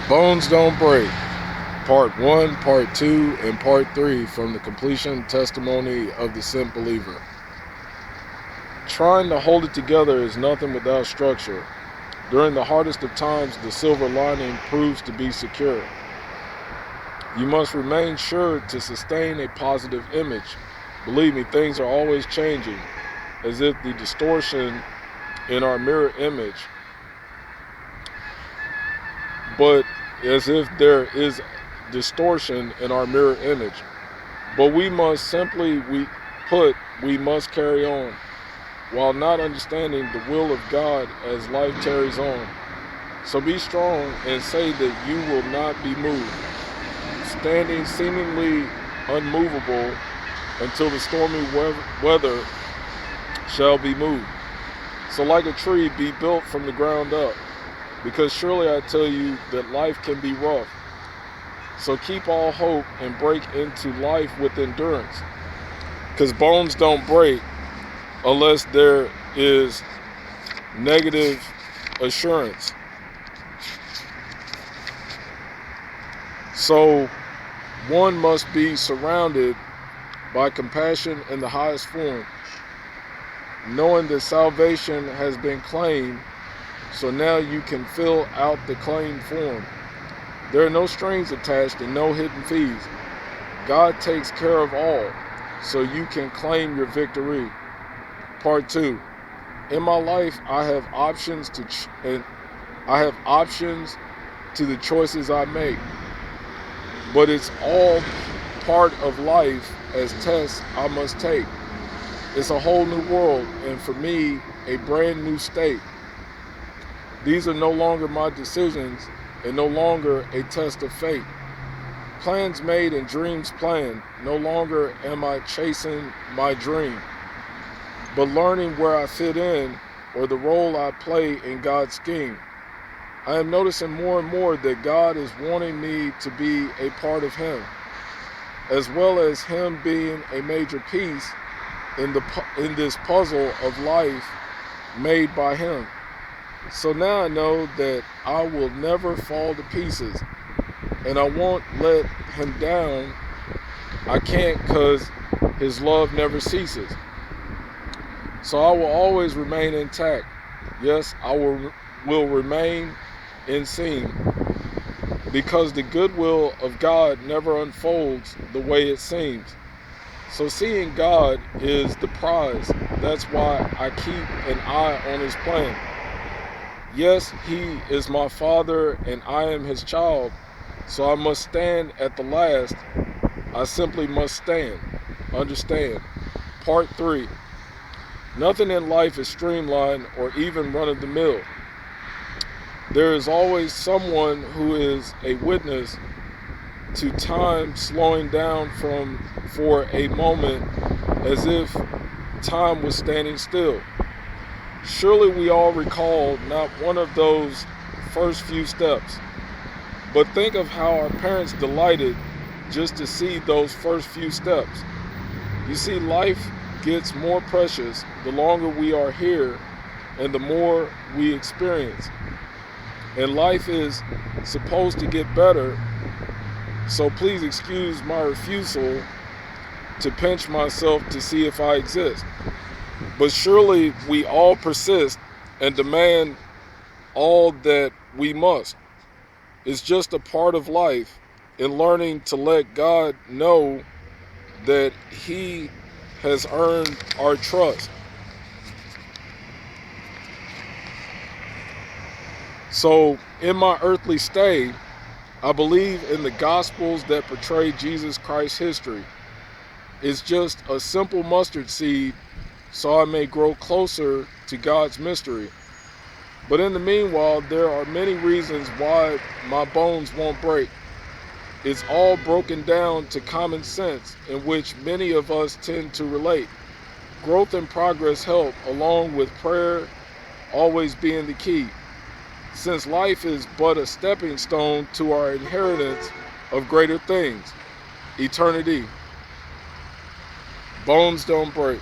Bones Don't Break, Part 1, Part 2, and Part 3 from the completion testimony of the Sent Believer. Trying to hold it together is nothing without structure. During the hardest of times, the silver lining proves to be secure. You must remain sure to sustain a positive image. Believe me, things are always changing, as if the distortion in our mirror image, but as if there is distortion in our mirror image. But we must we must carry on, while not understanding the will of God as life carries on. So be strong and say that you will not be moved, standing seemingly unmovable until the stormy weather shall be moved. So like a tree, be built from the ground up, because surely I tell you that life can be rough. So keep all hope and break into life with endurance, because bones don't break unless there is negative assurance. So one must be surrounded by compassion in the highest form, knowing that salvation has been claimed, so now you can fill out the claimed form. There are no strings attached and no hidden fees. God takes care of all, so you can claim your victory. Part 2. In my life, I have options to the choices I make, but it's all part of life as tests I must take. It's a whole new world, and for me, a brand new state. These are no longer my decisions and no longer a test of fate. Plans made and dreams planned. No longer am I chasing my dream, but learning where I fit in or the role I play in God's scheme. I am noticing more and more that God is wanting me to be a part of Him, as well as Him being a major piece in this puzzle of life made by Him. So now I know that I will never fall to pieces, and I won't let Him down. I can't, because His love never ceases. So I will always remain intact. Yes, I will remain unseen, because the goodwill of God never unfolds the way it seems. So seeing God is the prize. That's why I keep an eye on His plan. Yes, He is my Father and I am His child, so I must stand at the last. I simply must stand. Understand. Part 3. Nothing in life is streamlined or even run-of-the-mill. There is always someone who is a witness to time slowing down for a moment, as if time was standing still. Surely we all recall not one of those first few steps, but think of how our parents delighted just to see those first few steps. You see, life gets more precious the longer we are here and the more we experience. And life is supposed to get better, so please excuse my refusal to pinch myself to see if I exist. But surely we all persist and demand all that we must. It's just a part of life, in learning to let God know that He has earned our trust. So in my earthly stay, I believe in the Gospels that portray Jesus Christ's history. It's just a simple mustard seed, so I may grow closer to God's mystery. But in the meanwhile, there are many reasons why my bones won't break. It's all broken down to common sense, in which many of us tend to relate. Growth and progress help, along with prayer always being the key, since life is but a stepping stone to our inheritance of greater things, eternity. Bones don't break.